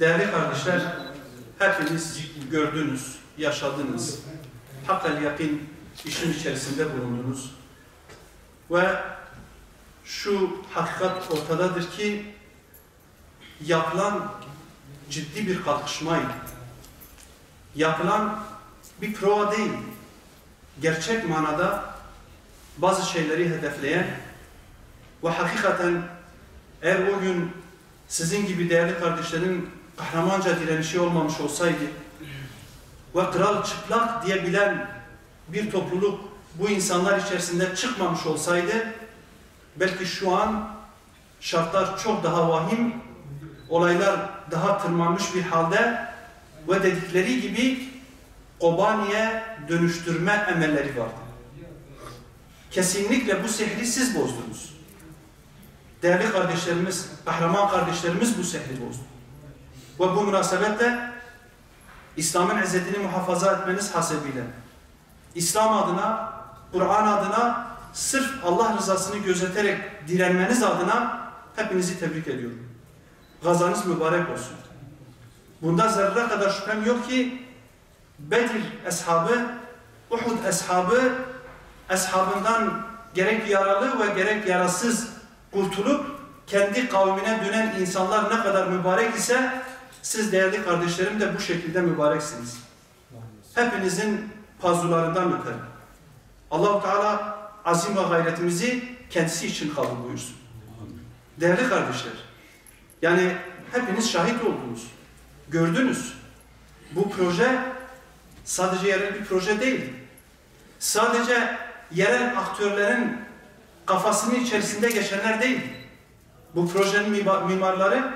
Değerli kardeşler, hepiniz gördünüz, yaşadınız. Hakkal yakin işin içerisinde bulundunuz. Ve şu hakikat ortadadır ki yapılan ciddi bir kalkışmaydı. Yapılan bir prova değil. Gerçek manada bazı şeyleri hedefleyen ve hakikaten eğer o gün sizin gibi değerli kardeşlerin kahramanca direnişi olmamış olsaydı ve kral çıplak diyebilen bir topluluk bu insanlar içerisinde çıkmamış olsaydı belki şu an şartlar çok daha vahim, olaylar daha tırmanmış bir halde ve dedikleri gibi Kobani'ye dönüştürme emelleri vardı. Kesinlikle bu sihri siz bozdunuz. Değerli kardeşlerimiz, kahraman kardeşlerimiz bu sihri bozdu. Ve bu münasebetle İslam'ın izzetini muhafaza etmeniz hasebiyle İslam adına, Kur'an adına sırf Allah rızasını gözeterek direnmeniz adına hepinizi tebrik ediyorum. Gazanız mübarek olsun. Bunda zerre kadar şüphem yok ki Bedir eshabı, Uhud eshabı, eshabından gerek yaralı ve gerek yarasız kurtulup kendi kavmine dönen insanlar ne kadar mübarek ise siz değerli kardeşlerim de bu şekilde mübareksiniz. Hepinizin pazularından öperim. Allah-u Teala azim ve gayretimizi kendisi için kabul buyursun. Değerli kardeşler, yani hepiniz şahit oldunuz, gördünüz. Bu proje sadece yerel bir proje değil. Sadece yerel aktörlerin kafasının içerisinde geçenler değil. Bu projenin mimarları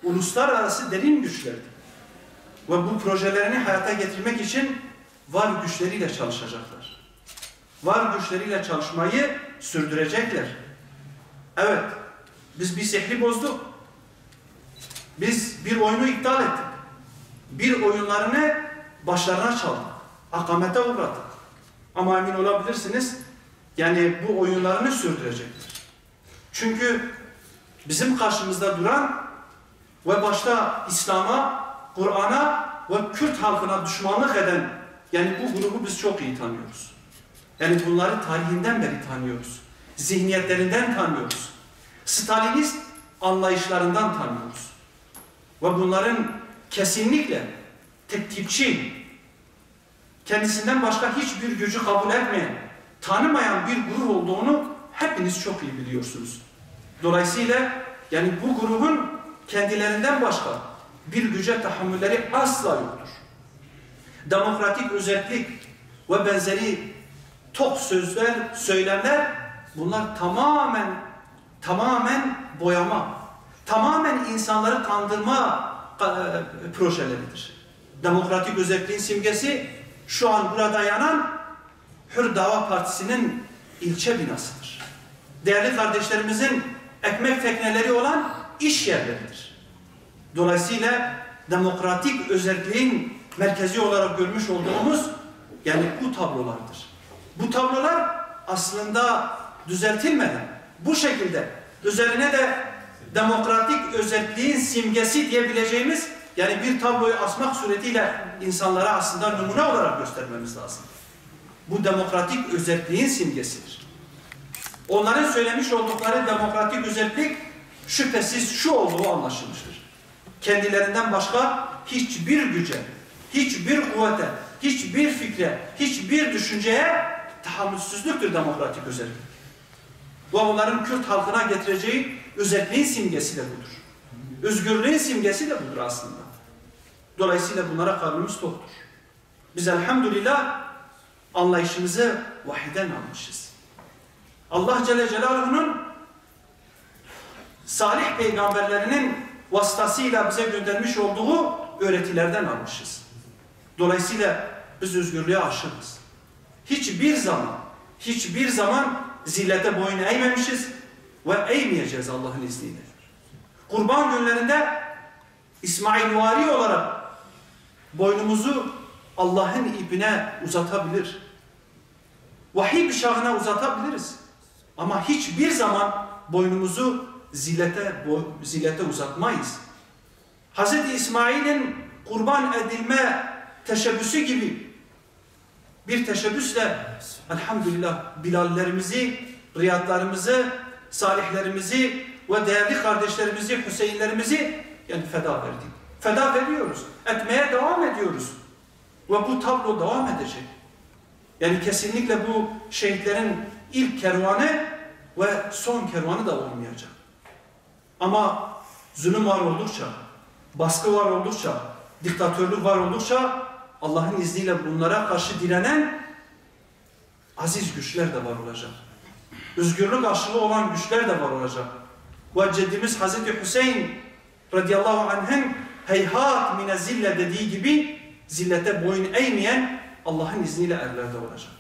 uluslararası derin güçlerdi. Ve bu projelerini hayata getirmek için var güçleriyle çalışacaklar. Var güçleriyle çalışmayı sürdürecekler. Evet, biz bir sihri bozduk. Biz bir oyunu iptal ettik. Bir oyunlarını başlarına çaldık. Akamete uğradık. Ama emin olabilirsiniz, yani bu oyunlarını sürdürecektir. Çünkü bizim karşımızda duran ve başta İslam'a, Kur'an'a ve Kürt halkına düşmanlık eden, yani bu grubu biz çok iyi tanıyoruz. Yani bunları tarihinden beri tanıyoruz. Zihniyetlerinden tanıyoruz. Stalinist anlayışlarından tanıyoruz. Ve bunların kesinlikle tetkikçi, kendisinden başka hiçbir gücü kabul etmeyen, tanımayan bir grup olduğunu hepiniz çok iyi biliyorsunuz. Dolayısıyla yani bu grubun kendilerinden başka bir güce tahammülleri asla yoktur. Demokratik özellik ve benzeri tok sözler, söylemler, bunlar tamamen boyama, tamamen insanları kandırma projeleridir. Demokratik özelliğin simgesi şu an burada yanan Hür Dava Partisi'nin ilçe binasıdır. Değerli kardeşlerimizin ekmek tekneleri olan iş yerleridir. Dolayısıyla demokratik özelliğin merkezi olarak görmüş olduğumuz yani bu tablolardır. Bu tablolar aslında düzeltilmeden bu şekilde üzerine de demokratik özelliğin simgesi diyebileceğimiz yani bir tabloyu asmak suretiyle insanlara aslında numune olarak göstermemiz lazım. Bu demokratik özelliğin simgesidir. Onların söylemiş oldukları demokratik özellik şüphesiz şu olduğu anlaşılmıştır. Kendilerinden başka hiçbir güce, hiçbir kuvvete, hiçbir fikre, hiçbir düşünceye tahammülsüzlüktür demokratik özellik. Bu onların Kürt halkına getireceği özelliğin simgesi de budur. Özgürlüğün simgesi de budur aslında. Dolayısıyla bunlara karnımız toktur. Biz elhamdülillah anlayışımızı vahiden almışız. Allah Celle Celaluhu'nun salih peygamberlerinin vasıtasıyla bize göndermiş olduğu öğretilerden almışız. Dolayısıyla biz özgürlüğe aşığız. Hiçbir zaman zillete boyun eğmemişiz ve eğmeyeceğiz Allah'ın izniyle. Kurban günlerinde İsmailvari olarak boynumuzu Allah'ın ipine uzatabilir. Vahiy bıçağına uzatabiliriz. Ama hiçbir zaman boynumuzu zillete uzatmayız. Hz. İsmail'in kurban edilme teşebbüsü gibi bir teşebbüsle elhamdülillah Bilallerimizi, Riyadlarımızı, salihlerimizi ve değerli kardeşlerimizi, Hüseyinlerimizi yani feda verdik. Feda veriyoruz. Etmeye devam ediyoruz. Ve bu tablo devam edecek. Yani kesinlikle bu şehitlerin ilk kervanı ve son kervanı da olmayacak. Ama zulüm var oldukça, baskı var oldukça, diktatörlük var oldukça Allah'ın izniyle bunlara karşı direnen aziz güçler de var olacak. Özgürlük aşığı olan güçler de var olacak. Ve ceddimiz Hazreti Hüseyin radıyallahu anh'ın heyhat mine zille dediği gibi zillete boyun eğmeyen Allah'ın izniyle erlerde olacak.